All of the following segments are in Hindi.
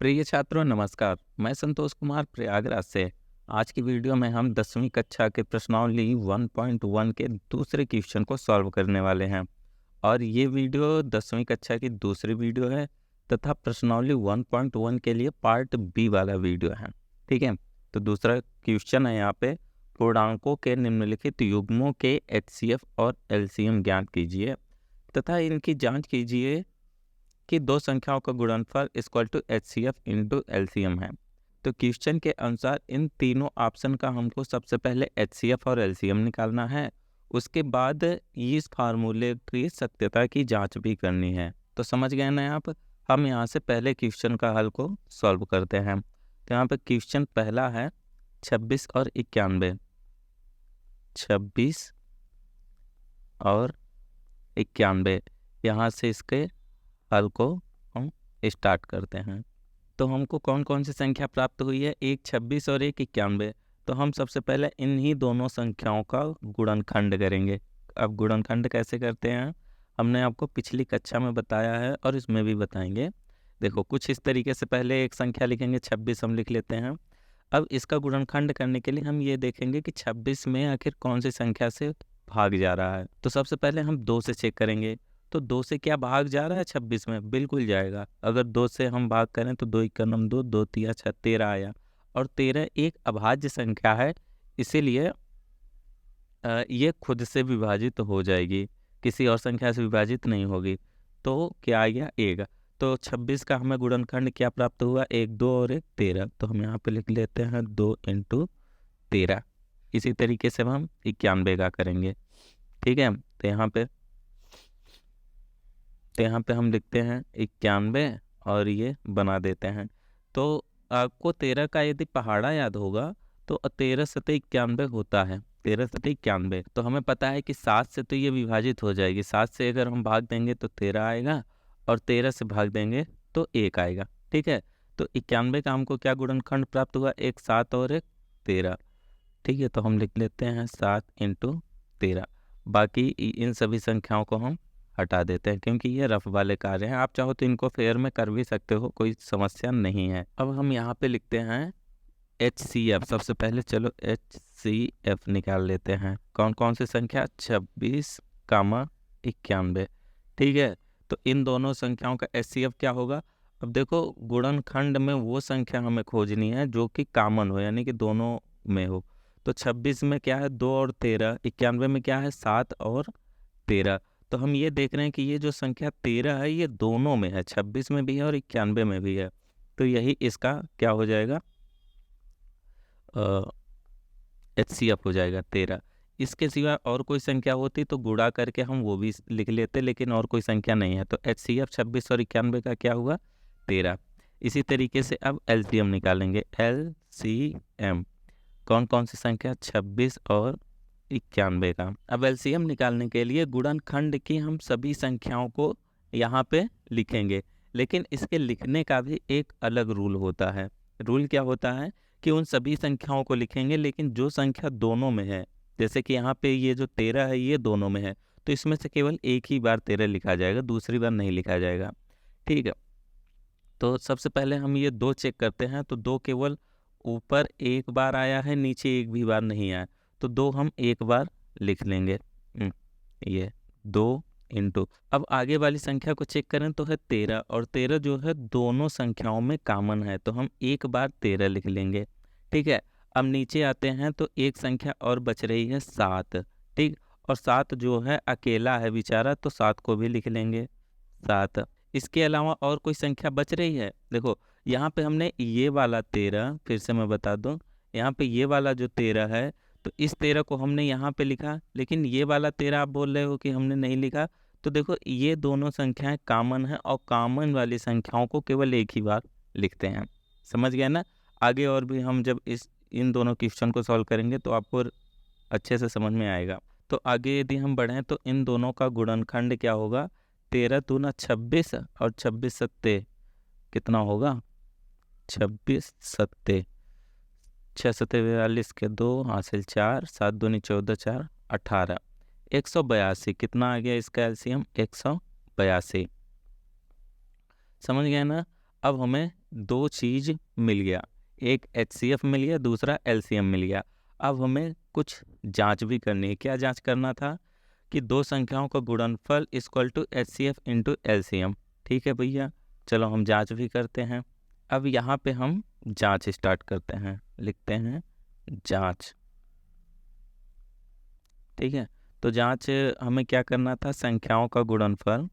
प्रिय छात्रों नमस्कार। मैं संतोष कुमार प्रयागराज से। आज की वीडियो में हम 10वीं कक्षा के प्रश्नावली 1.1 के दूसरे क्वेश्चन को सॉल्व करने वाले हैं और ये वीडियो 10वीं कक्षा की दूसरी वीडियो है तथा प्रश्नावली 1.1 के लिए पार्ट बी वाला वीडियो है। ठीक है, तो दूसरा क्वेश्चन है यहाँ पे, पूर्णांकों के निम्नलिखित युग्मों के HCF और LCM ज्ञात कीजिए तथा इनकी जांच कीजिए कि दो संख्याओं का गुणनफल equal to HCF into LCM है। तो क्वेश्चन के अनुसार इन तीनों ऑप्शन का हमको सबसे पहले HCF और LCM निकालना है, उसके बाद इस फार्मूले की सत्यता की जांच भी करनी है। तो समझ गए ना आप। हम यहाँ से पहले क्वेश्चन का हल को सॉल्व करते हैं। तो यहाँ पे क्वेश्चन पहला है 26 और 91। 26 और 91, यहाँ से इसके हल को हम स्टार्ट करते हैं। तो हमको कौन कौन सी संख्या प्राप्त हुई है, एक 26 और एक 91। तो हम सबसे पहले इन्हीं दोनों संख्याओं का गुणनखंड करेंगे। अब गुणनखंड कैसे करते हैं हमने आपको पिछली कक्षा में बताया है और इसमें भी बताएंगे। देखो कुछ इस तरीके से, पहले एक संख्या लिखेंगे 26 हम लिख लेते हैं। अब इसका गुणनखंड करने के लिए हम ये देखेंगे कि 26 में आखिर कौन सी संख्या से भाग जा रहा है। तो सबसे पहले हम 2 से चेक करेंगे। तो 2 से क्या भाग जा रहा है 26 में? बिल्कुल जाएगा। अगर 2 से हम भाग करें तो 2 इक्का नम 2, 2 तिया 6, 13 आया। और 13 एक अभाज्य संख्या है, इसीलिए ये खुद से विभाजित हो जाएगी, किसी और संख्या से विभाजित नहीं होगी। तो क्या आ गया? 1। तो 26 का हमें गुणनखंड क्या प्राप्त हुआ? 1 2 और 1 13। तो हम यहाँ पे लिख लेते हैं 2 इंटू 13। इसी तरीके से हम 91 का करेंगे। ठीक है, तो यहाँ पे हम लिखते हैं 91 और ये बना देते हैं। तो आपको 13 का यदि पहाड़ा याद होगा तो 13 सते 91 होता है। 13 सते 91, तो हमें पता है कि 7 से तो ये विभाजित हो जाएगी। 7 से अगर हम भाग देंगे तो 13 आएगा और 13 से भाग देंगे तो 1 आएगा। ठीक है, तो 91 का हमको क्या गुणनखंड प्राप्त हुआ? एक 7 और एक 13। ठीक है, तो हम लिख लेते हैं 7 इंटू 13। बाकी इन सभी संख्याओं को हम हटा देते हैं क्योंकि ये रफ वाले कार्य हैं। आप चाहो तो इनको फेयर में कर भी सकते हो, कोई समस्या नहीं है। अब हम यहाँ पे लिखते हैं HCF। सबसे पहले चलो HCF निकाल लेते हैं। कौन कौन सी संख्या? 26, 91। ठीक है, तो इन दोनों संख्याओं का HCF क्या होगा? अब देखो गुणनखंड में वो संख्या हमें खोजनी है जो कि कॉमन हो, यानी कि दोनों में हो। तो 26 में क्या है? 2 और 13। 91 में क्या है? 7 और 13। तो हम ये देख रहे हैं कि ये जो संख्या 13 है ये दोनों में है, 26 में भी है और 91 में भी है। तो यही इसका क्या हो जाएगा? HCF हो जाएगा 13। इसके सिवा और कोई संख्या होती तो गुणा करके हम वो भी लिख लेते, लेकिन और कोई संख्या नहीं है। तो HCF 26 और 91 का क्या हुआ? 13। इसी तरीके से अब LCM निकालेंगे। LCM कौन कौन सी संख्या? 26 और 91 का। अब LCM निकालने के लिए गुणनखंड की हम सभी संख्याओं को यहाँ पे लिखेंगे, लेकिन इसके लिखने का भी एक अलग रूल होता है। रूल क्या होता है कि उन सभी संख्याओं को लिखेंगे, लेकिन जो संख्या दोनों में है, जैसे कि यहाँ पे ये जो 13 है ये दोनों में है, तो इसमें से केवल एक ही बार 13 लिखा जाएगा, दूसरी बार नहीं लिखा जाएगा। ठीक है, तो सबसे पहले हम ये 2 चेक करते हैं। तो 2 केवल ऊपर एक बार आया है, नीचे एक भी बार नहीं आया, तो 2 हम एक बार लिख लेंगे। ये 2 इंटू, अब आगे वाली संख्या को चेक करें तो है 13, और 13 जो है दोनों संख्याओं में कॉमन है, तो हम एक बार 13 लिख लेंगे। ठीक है, अब नीचे आते हैं तो एक संख्या और बच रही है 7। ठीक, और 7 जो है अकेला है बेचारा, तो 7 को भी लिख लेंगे 7। इसके अलावा और कोई संख्या बच रही है? देखो यहाँ पे हमने ये वाला 13, फिर से मैं बता दूं, यहाँ पे ये वाला जो 13 है, तो इस 13 को हमने यहाँ पे लिखा, लेकिन ये वाला 13 आप बोल रहे हो कि हमने नहीं लिखा। तो देखो ये दोनों संख्याएं कॉमन है और कॉमन वाली संख्याओं को केवल एक ही बार लिखते हैं। समझ गए ना? आगे और भी हम जब इन दोनों क्वेश्चन को सॉल्व करेंगे तो आपको अच्छे से समझ में आएगा। तो आगे यदि हम बढ़ें तो इन दोनों का गुणनखंड क्या होगा? 13 दूना 26 और 26 सत्ते कितना होगा? 26 सत्ते 6 सत्ते 42 के 2 हासिल 4, 7 दूनी 14, 4 18, 182। कितना आ गया इसका LCM? 182। समझ गए ना? अब हमें दो चीज़ मिल गया, एक HCF मिल गया, दूसरा LCM मिल गया। अब हमें कुछ जांच भी करनी है। क्या जांच करना था कि दो संख्याओं का गुणनफल equal to HCF into LCM। ठीक है भैया, चलो हम जांच भी करते हैं। अब यहाँ पे हम जांच स्टार्ट करते हैं, लिखते हैं जांच। ठीक है, तो जांच हमें क्या करना था, संख्याओं का गुणनफल,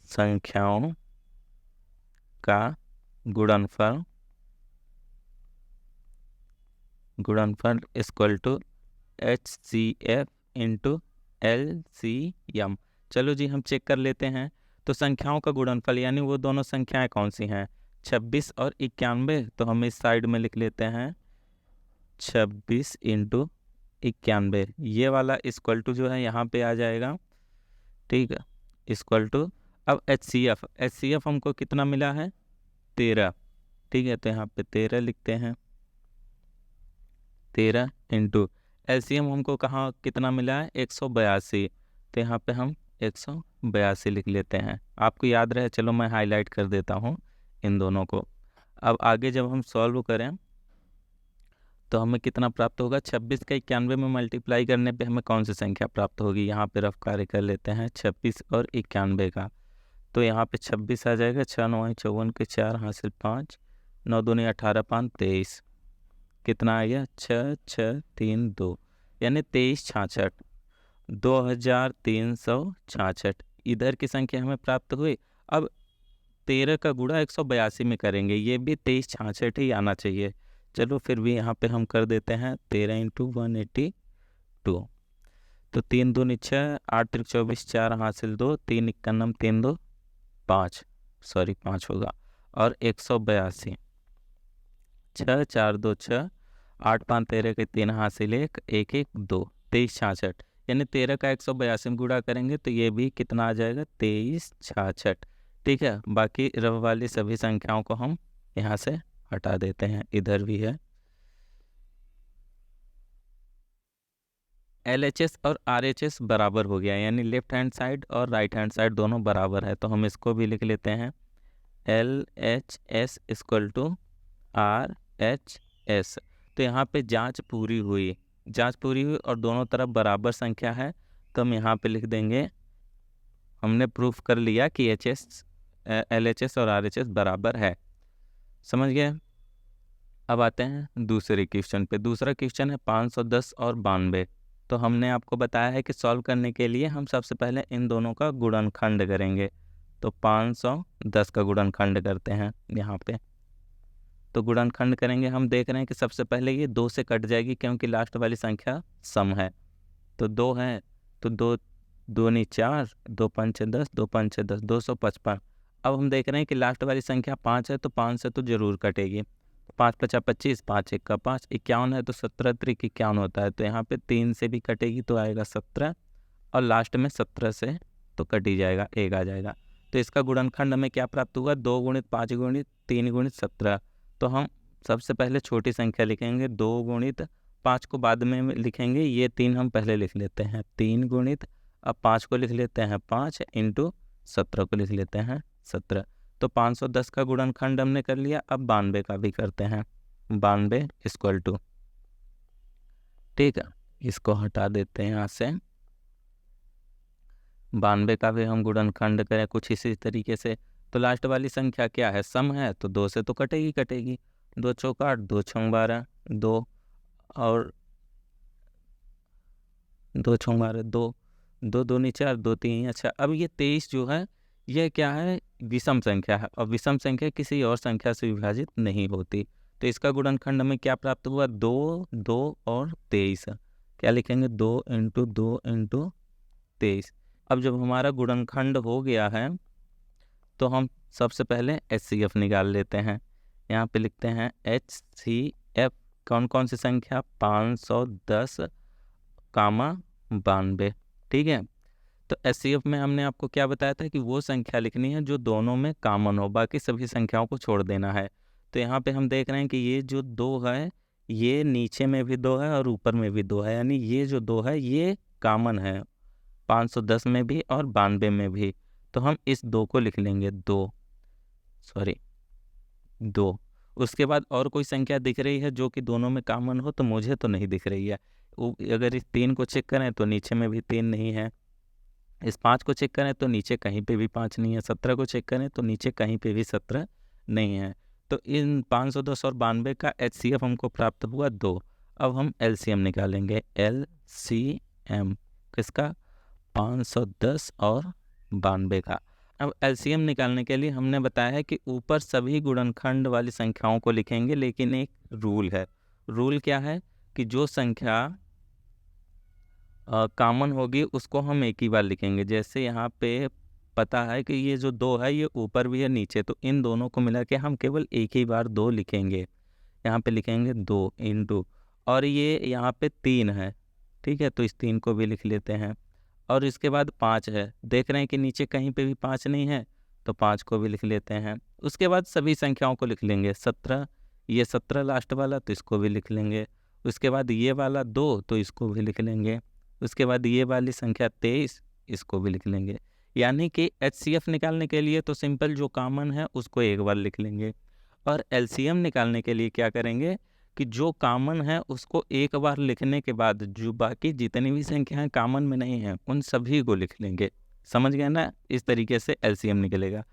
संख्याओं का गुणनफल equal to HCF into LCM। चलो जी हम चेक कर लेते हैं। तो संख्याओं का गुणनफल यानी वो दोनों संख्याएं कौन सी हैं, 26 और 91। तो हम इस साइड में लिख लेते हैं 26 इंटू 91, ये वाला इक्वल टू जो है यहाँ पे आ जाएगा। ठीक है, इक्वल टू, अब HCF हमको कितना मिला है, 13। ठीक है, तो यहाँ पे 13 लिखते हैं, 13 इंटू LCM हमको कहाँ कितना मिला है, 182। तो यहाँ पे हम 182 लिख लेते हैं। आपको याद रहे, चलो मैं हाईलाइट कर देता हूँ इन दोनों को। अब आगे जब हम सॉल्व करें तो हमें कितना प्राप्त होगा, 26 का 91 में मल्टीप्लाई करने पे हमें कौन सी संख्या प्राप्त होगी। यहाँ पे रफ कार्य कर लेते हैं 26 और 91 का। तो यहाँ पे 26 आ जाएगा, 6 9 54 के 4 हासिल 5, 9 दूनी 18 5 23, कितना आ गया 6 6 3 2, यानी 23 66, 2366 इधर की संख्या हमें प्राप्त हुई। अब 13 का गुणा 182 में करेंगे, ये भी 2366 ही आना चाहिए। चलो फिर भी यहाँ पे हम कर देते हैं 13 इंटू 182। तो 3 दूनी 6, 8 3 24, 4 हासिल 2, 3 91 3 2 5, सॉरी 5 होगा, और 182, 6 4 2 6, 8 5 13 के 3 हासिल 1, 1 1 2, 2366, यानी 13 का 182 में गुणा करेंगे तो ये भी कितना आ जाएगा, 2366। ठीक है, बाकी रव वाली सभी संख्याओं को हम यहाँ से हटा देते हैं, इधर भी है। LHS और RHS बराबर हो गया, यानी लेफ्ट हैंड साइड और राइट हैंड साइड दोनों बराबर है। तो हम इसको भी लिख लेते हैं LHS इक्वल टू RHS। तो यहाँ पे जांच पूरी हुई, और दोनों तरफ बराबर संख्या है। तो हम यहाँ पे लिख देंगे, हमने प्रूफ कर लिया कि LHS और RHS बराबर है। समझ गए। अब आते हैं दूसरे क्वेश्चन पे। दूसरा क्वेश्चन है 510 और 92। तो हमने आपको बताया है कि सॉल्व करने के लिए हम सबसे पहले इन दोनों का गुणनखंड करेंगे। तो 510 का गुणनखंड करते हैं यहाँ पे। तो गुणनखंड करेंगे, हम देख रहे हैं कि सबसे पहले ये 2 से कट जाएगी क्योंकि लास्ट वाली संख्या सम है। तो 2 है, तो 2 दूनी 4, 2 5 10, 2 5 10, 255। अब हम देख रहे हैं कि लास्ट वाली संख्या 5 है, तो 5 से तो जरूर कटेगी। 5 5 25, 5 1 का 5, 51 है, तो 17 3 51 होता है। तो यहाँ पे 3 से भी कटेगी तो आएगा 17, और लास्ट में 17 से तो कट ही जाएगा, 1 आ जाएगा। तो इसका गुणनखंड हमें क्या प्राप्त हुआ, 2 गुणित 5 गुणित 3 गुणित 17। तो हम सबसे पहले छोटी संख्या लिखेंगे, 2 गुणित 5 को बाद में लिखेंगे, ये 3 हम पहले लिख लेते हैं, 3 गुणित, अब 5 को लिख लेते हैं 5 इंटू 17 को लिख लेते हैं 17। तो 510 का गुणनखंड हमने कर लिया। अब 92 का भी करते हैं, 92 इक्वल टू, ठीक है, इसको हटा देते हैं यहाँ से। 92 का भी हम गुणनखंड करें कुछ इसी तरीके से। तो लास्ट वाली संख्या क्या है, सम है, तो 2 से तो कटेगी। 2 चौक 8, 2 छंग 12, 2 और 2 छंग 12, 2 2 दूनी 4, 2 3। अच्छा, अब ये 23 जो है ये क्या है, विषम संख्या है, और विषम संख्या किसी और संख्या से विभाजित नहीं होती। तो इसका गुणनखंड हमें क्या प्राप्त हुआ, 2 2 और 23। क्या लिखेंगे, 2 इंटू 2 इंटू 23। अब जब हमारा गुणनखंड हो गया है तो हम सबसे पहले HCF निकाल लेते हैं। यहाँ पे लिखते हैं HCF, कौन कौन सी संख्या, 510 कामा 92। ठीक है, तो HCF में हमने आपको क्या बताया था कि वो संख्या लिखनी है जो दोनों में कॉमन हो, बाकी सभी संख्याओं को छोड़ देना है। तो यहाँ पे हम देख रहे हैं कि ये जो 2 है, ये नीचे में भी 2 है और ऊपर में भी 2 है, यानी ये जो 2 है ये कॉमन है 510 में भी और 92 में भी। तो हम इस 2 को लिख लेंगे 2। उसके बाद और कोई संख्या दिख रही है जो कि दोनों में कॉमन हो? तो मुझे तो नहीं दिख रही है। अगर इस 3 को चेक करें तो नीचे में भी 3 नहीं है, इस 5 को चेक करें तो नीचे कहीं पे भी 5 नहीं है, 17 को चेक करें तो नीचे कहीं पे भी 17 नहीं है। तो इन 510 और 92 का HCF हमको प्राप्त हुआ 2। अब हम LCM निकालेंगे। LCM किसका? 510 और 92 का। अब LCM निकालने के लिए हमने बताया है कि ऊपर सभी गुणनखंड वाली संख्याओं को लिखेंगे, लेकिन एक रूल है। रूल क्या है कि जो संख्या कॉमन होगी उसको हम एक ही बार लिखेंगे। जैसे यहाँ पे पता है कि ये जो 2 है ये ऊपर भी है नीचे, तो इन दोनों को मिला के हम केवल एक ही बार 2 लिखेंगे। यहाँ पे लिखेंगे 2 इंटू, और ये यहाँ पे 3 है, ठीक है, तो इस 3 को भी लिख लेते हैं। और इसके बाद 5 है, देख रहे हैं कि नीचे कहीं पे भी 5 नहीं है, तो 5 को भी लिख लेते हैं। उसके बाद सभी संख्याओं को लिख लेंगे। 17, ये 17 लास्ट वाला, तो इसको भी लिख लेंगे। उसके बाद ये वाला 2, तो इसको भी लिख लेंगे। उसके बाद ये वाली संख्या 23, इसको भी लिख लेंगे। यानी कि HCF निकालने के लिए तो सिंपल जो कॉमन है उसको एक बार लिख लेंगे, और LCM निकालने के लिए क्या करेंगे कि जो कॉमन है उसको एक बार लिखने के बाद जो बाकी जितनी भी संख्याएं कॉमन में नहीं हैं उन सभी को लिख लेंगे। समझ गए ना? इस तरीके से LCM निकलेगा।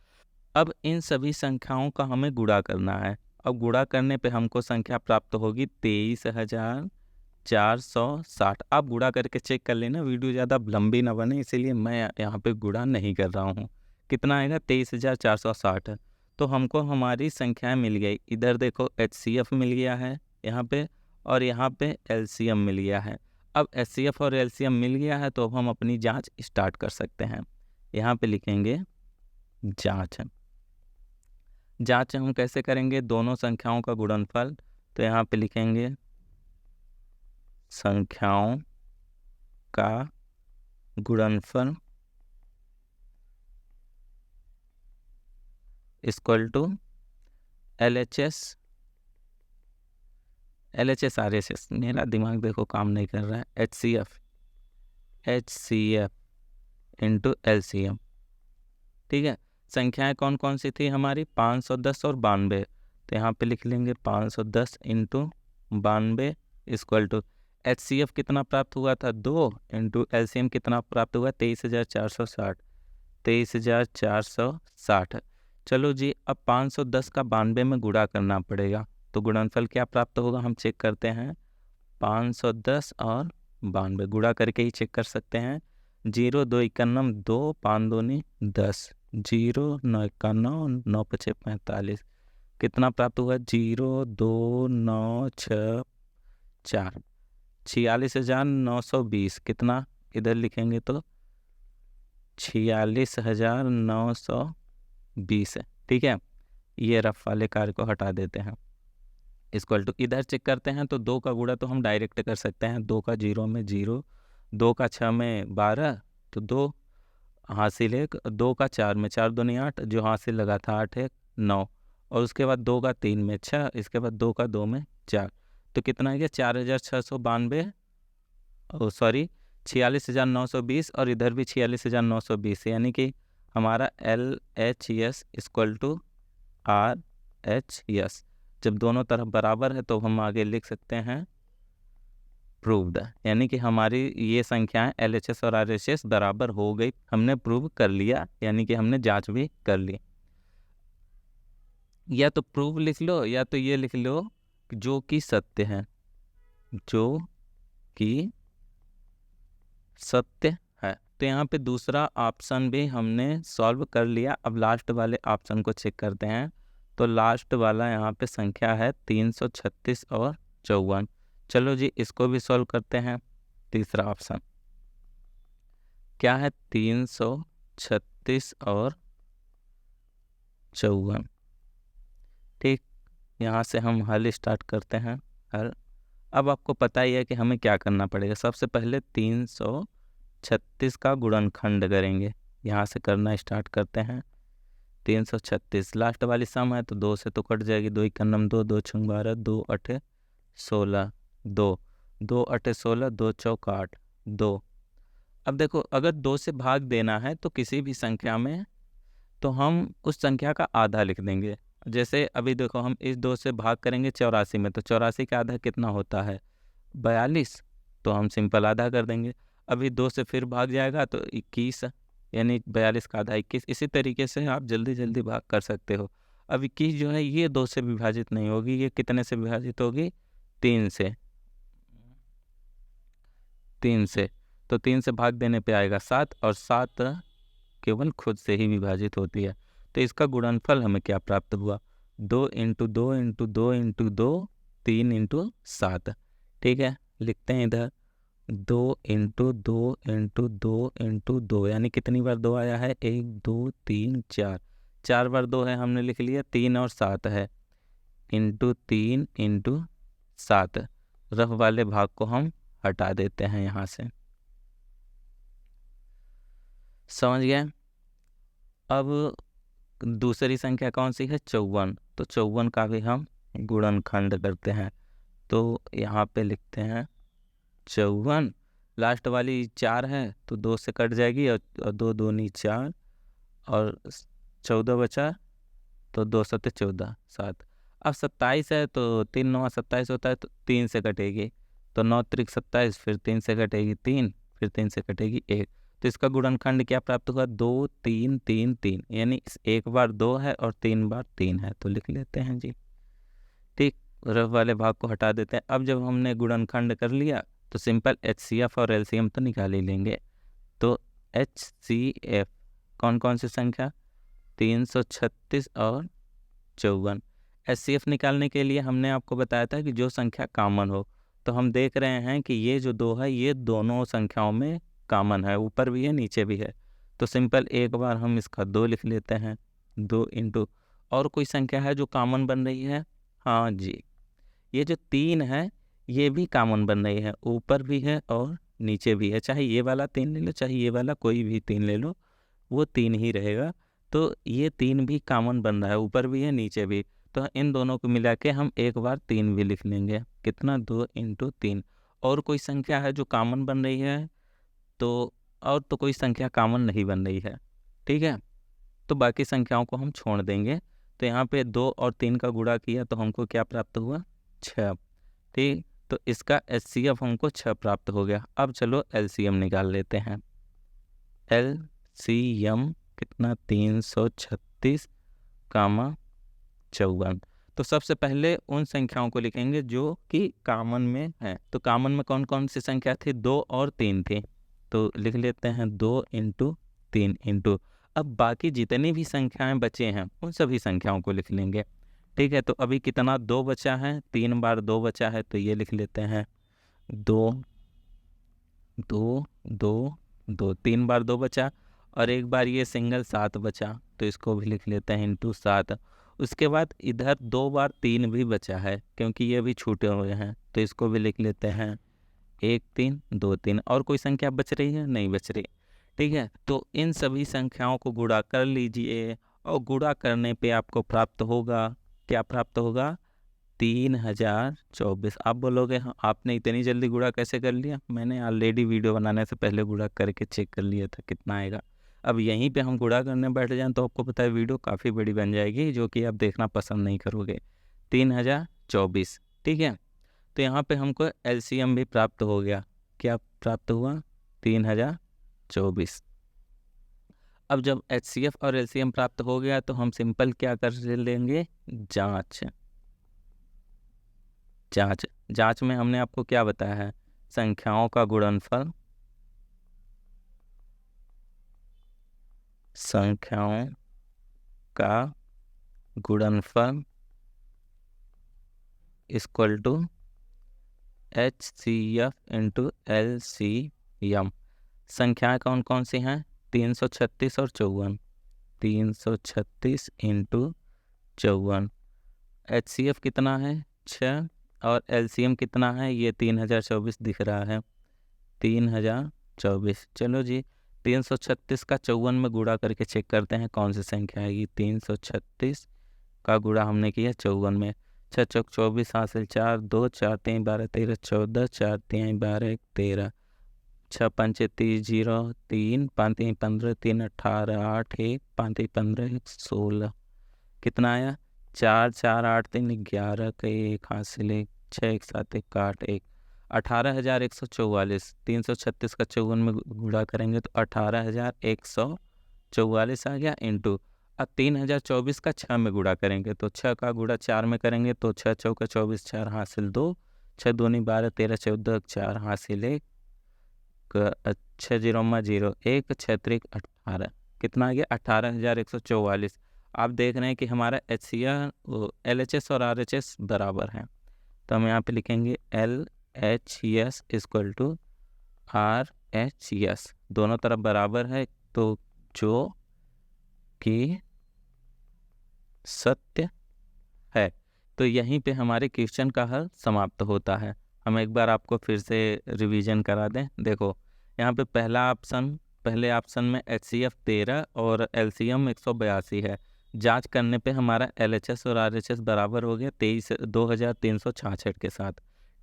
अब इन सभी संख्याओं का हमें गुणा करना है। अब गुणा करने पे हमको संख्या प्राप्त होगी 23,460। आप गुणा करके चेक कर लेना, वीडियो ज़्यादा लंबी ना बने, इसीलिए मैं यहाँ पे गुणा नहीं कर रहा हूँ। कितना आएगा? 23,460। तो हमको हमारी संख्याएं मिल गई। इधर देखो HCF मिल गया है यहाँ पे, और यहाँ पे LCM मिल गया है। अब HCF और LCM मिल गया है तो हम अपनी जांच स्टार्ट कर सकते हैं। यहाँ पे लिखेंगे जांच। जांच हम कैसे करेंगे? दोनों संख्याओं का गुणनफल, तो यहाँ पे लिखेंगे संख्याओं का गुणनफल इक्वल टू LHS RHS, मेरा दिमाग देखो काम नहीं कर रहा है, HCF इंटू LCM। ठीक है, संख्याएं कौन कौन सी थी हमारी? 510 और 92। तो यहाँ पे लिख लेंगे 510 इंटू 92 इक्वल टू HCF कितना प्राप्त हुआ था? 2 इंटू LCM कितना प्राप्त हुआ? 23,460। 23,460। चलो जी, अब 510 का 92 में गुणा करना पड़ेगा, तो गुणनफल क्या प्राप्त होगा हम चेक करते हैं। 510 और 92 गुणा करके ही चेक कर सकते हैं। 0 2 91 2 5 दूनी 10, 0 9 91 9 5 45, कितना प्राप्त हुआ? 0 2 9 6 4, 46,920। कितना इधर लिखेंगे तो 46,920 है। ठीक है, ये रफ वाले कार्य को हटा देते हैं। इक्वल टू इधर चेक करते हैं तो 2 का गुणा तो हम डायरेक्ट कर सकते हैं। 2 का 0 में 0, 2 का 6 में 12, तो 2 हासिल 1, 2 का 4 में 4 दूनी 8, जो हासिल लगा था 8 1 9, और उसके बाद 2 का 3 में 6, इसके बाद 2 का 2 में 4, तो कितना आ गया? 4,692, सॉरी 46,920, और इधर भी 46,920, यानी कि हमारा LHS इक्वल टू RHS। जब दोनों तरफ बराबर है तो हम आगे लिख सकते हैं प्रूव्ड, यानी कि हमारी ये संख्याएं LHS और RHS बराबर हो गई, हमने प्रूव कर लिया, यानी कि हमने जांच भी कर ली। या तो प्रूव लिख लो या तो ये लिख लो जो कि सत्य है, जो कि सत्य है। तो यहाँ पे दूसरा ऑप्शन भी हमने सॉल्व कर लिया। अब लास्ट वाले ऑप्शन को चेक करते हैं, तो लास्ट वाला यहाँ पे संख्या है 336 और 54। चलो जी, इसको भी सॉल्व करते हैं। तीसरा ऑप्शन क्या है? 336 और 54। ठीक, यहाँ से हम हल स्टार्ट करते हैं। हल, अब आपको पता ही है कि हमें क्या करना पड़ेगा। सबसे पहले 336 का गुणनखंड करेंगे, यहाँ से करना स्टार्ट करते हैं। 336 लास्ट वाली सम है तो 2 से तो कट जाएगी, 2 91 2, 2 6 12, 2 8 16, 2 2 8 16, 2 चौक 8, 2, अब देखो, अगर 2 से भाग देना है तो किसी भी संख्या में, तो हम उस संख्या का आधा लिख देंगे। जैसे अभी देखो, हम इस 2 से भाग करेंगे 84 में, तो 84 का आधा कितना होता है? 42। तो हम सिंपल आधा कर देंगे। अभी 2 से फिर भाग जाएगा तो 21, यानी 42 का आधा 21। इसी तरीके से आप जल्दी जल्दी भाग कर सकते हो। अब 21 जो है ये 2 से विभाजित नहीं होगी, ये कितने से विभाजित होगी? 3 से। 3 से, तो 3 से भाग देने पे आएगा 7, और 7 केवल खुद से ही विभाजित होती है। तो इसका गुणनफल हमें क्या प्राप्त हुआ? 2 इंटू 2 इंटू 2 इंटू 2, 3 इंटू 7। ठीक है, लिखते हैं इधर 2 इंटू 2 इंटू 2 इंटू 2, यानी कितनी बार 2 आया है? 1 2 3 4, 4 बार 2 है, हमने लिख लिया। 3 और 7 है, इंटू 3 इंटू 7। रफ वाले भाग को हम हटा देते हैं यहाँ से। समझ गए? अब दूसरी संख्या कौन सी है? 54। तो 54 का भी हम गुणनखंड करते हैं। तो यहाँ पे लिखते हैं 54, लास्ट वाली 4 है तो 2 से कट जाएगी, और 2 दूनी 4, और 14 बचा, तो 2 सत्ते 14, 7। अब 27 है तो 3 9 27 होता है, तो 3 से कटेगी, तो 9 त्रिक 27, फिर 3 से कटेगी 3, फिर 3 से कटेगी 1। तो इसका गुणनखंड क्या प्राप्त हुआ? 2 3 3 3, यानी एक बार 2 है और 3 बार 3 है, तो लिख लेते हैं जी। ठीक, रफ वाले भाग को हटा देते हैं। अब जब हमने गुणनखंड कर लिया तो सिंपल HCF और LCM तो निकाल ही लेंगे। तो HCF कौन कौन सी संख्या? 336 और 54। HCF निकालने के लिए हमने आपको बताया था कि जो संख्या कॉमन हो, तो हम देख रहे हैं कि ये जो 2 है ये दोनों संख्याओं में कॉमन है, ऊपर भी है नीचे भी है। तो सिंपल एक बार हम इसका 2 लिख लेते हैं। 2 इंटू, और कोई संख्या है जो कॉमन बन रही है? हाँ जी, ये जो 3 है ये भी कॉमन बन रही है, ऊपर भी है और नीचे भी है। चाहे ये वाला 3 ले लो, चाहे ये वाला कोई भी 3 ले लो, वो 3 ही रहेगा। तो ये 3 भी कॉमन बन रहा है, ऊपर भी है नीचे भी। तो इन दोनों को मिला के हम एक बार 3 भी लिख लेंगे। कितना? 2 इंटू 3। और कोई संख्या है जो कॉमन बन रही है? तो और तो कोई संख्या कॉमन नहीं बन रही है। ठीक है, तो बाकी संख्याओं को हम छोड़ देंगे। तो यहाँ पे 2 और 3 का गुणा किया तो हमको क्या प्राप्त हुआ? 6। ठीक, तो इसका HCF हमको 6 प्राप्त हो गया। अब चलो LCM निकाल लेते हैं। LCM कितना? 336 कामा 54। तो सबसे पहले उन संख्याओं को लिखेंगे जो कि कॉमन में है। तो कॉमन में कौन कौन सी संख्या थी? 2 और 3 थी, तो लिख लेते हैं 2 इंटू 3 इंटू। अब बाकी जितनी भी संख्याएं बचे हैं उन सभी संख्याओं को लिख लेंगे। ठीक है, तो अभी कितना? 2 बचा है, 3 बार 2 बचा है, तो ये लिख लेते हैं 2 2 2 2, 3 बार 2 बचा, और एक बार ये सिंगल 7 बचा, तो इसको भी लिख लेते हैं इंटू 7। उसके बाद इधर 2 बार 3 भी बचा है, क्योंकि ये भी छूटे हुए हैं, तो इसको भी लिख लेते हैं 1 3 2 3। और कोई संख्या बच रही है? नहीं बच रही। ठीक है, तो इन सभी संख्याओं को गुणा कर लीजिए, और गुणा करने पे आपको प्राप्त होगा, क्या प्राप्त होगा? 3024। आप बोलोगे हाँ आपने इतनी जल्दी गुणा कैसे कर लिया? मैंने ऑलरेडी वीडियो बनाने से पहले गुणा करके चेक कर लिया था कितना आएगा। अब यहीं पे हम गुणा करने बैठ जाएं तो आपको पता है वीडियो काफ़ी बड़ी बन जाएगी, जो कि आप देखना पसंद नहीं करोगे। 3024। ठीक है, तो यहाँ पे हमको LCM भी प्राप्त हो गया। क्या प्राप्त हुआ? 3024। अब जब HCF और LCM प्राप्त हो गया तो हम सिंपल क्या कर लेंगे? जांच। जांच में हमने आपको क्या बताया है? संख्याओं का गुणनफल, संख्याओं का गुणनफल equal to HCF into LCM। संख्याएं कौन कौन सी हैं? 336 और 54। 336 इंटू 54। HCF कितना है? 6। और LCM कितना है? ये 3024 दिख रहा है, 3024। चलो जी, 336 का 54 में गुणा करके चेक करते हैं कौन सी संख्या आएगी। 336 का गुणा हमने किया 54 में। 6 चौक 24, हासिल 4, 2 4 3 12 13 14, 4 3 12 1 13। 6 पंचे 30 0 3 5 3 15 3 18 8 1 5 3 15 1 16 कितना आया 4 4 8 3 11 का 1 हासिल 1 6 1 7 1 8 1 18,144 336 का 54 में गुणा करेंगे तो 18,144 आ गया इंटू अब 3024 का 6 में गुणा करेंगे तो 6 का गुणा 4 में करेंगे तो 6 चौका 24 4 हासिल 2 6 दूनी 12 13 14 4 हासिल 1 6 0 0 1 6 3 18 कितना आ गया 18,144। आप देख रहे हैं कि हमारा LHS और RHS बराबर है तो हम यहाँ पे लिखेंगे LHS इक्वल टू RHS दोनों तरफ बराबर है तो जो कि सत्य है। तो यहीं पे हमारे क्वेश्चन का हल समाप्त होता है। हम एक बार आपको फिर से रिवीजन करा दें। देखो यहाँ पे पहले ऑप्शन में HCF 13 और LCM 182 है। जांच करने पे हमारा LHS और RHS बराबर हो गया 23,366 के साथ।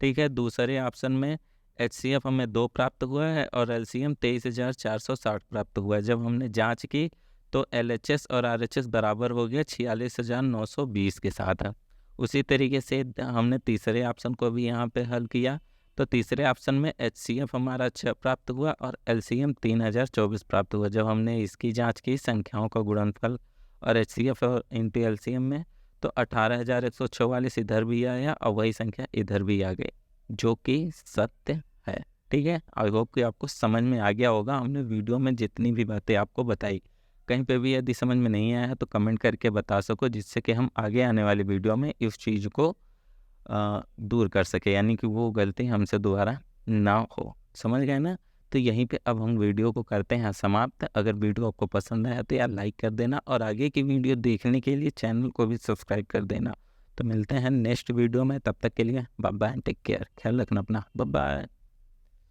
ठीक है, दूसरे ऑप्शन में HCF हमें 2 प्राप्त हुआ है और LCM 23,460 प्राप्त हुआ है। जब हमने जांच की तो LHS और RHS बराबर हो गया 46,920 के साथ है। उसी तरीके से हमने तीसरे ऑप्शन को भी यहाँ पे हल किया तो तीसरे ऑप्शन में HCF हमारा 6 प्राप्त हुआ और LCM 3024 प्राप्त हुआ। जब हमने इसकी जांच की संख्याओं का गुणनफल और HCF और इंटू LCM में तो 18,144 इधर भी आया और वही संख्या इधर भी आ गई जो कि सत्य है। ठीक है, आई होप कि आपको समझ में आ गया होगा। हमने वीडियो में जितनी भी बातें आपको बताई, कहीं पे भी यदि समझ में नहीं आया है तो कमेंट करके बता सको, जिससे कि हम आगे आने वाली वीडियो में इस चीज़ को दूर कर सके, यानी कि वो गलती हमसे दोबारा ना हो। समझ गए ना? तो यहीं पे अब हम वीडियो को करते हैं समाप्त। अगर वीडियो आपको पसंद आया तो यार लाइक कर देना और आगे की वीडियो देखने के लिए चैनल को भी सब्सक्राइब कर देना। तो मिलते हैं नेक्स्ट वीडियो में, तब तक के लिए बाय बाय, टेक केयर, ख्याल रखना अपना, बाय बाय।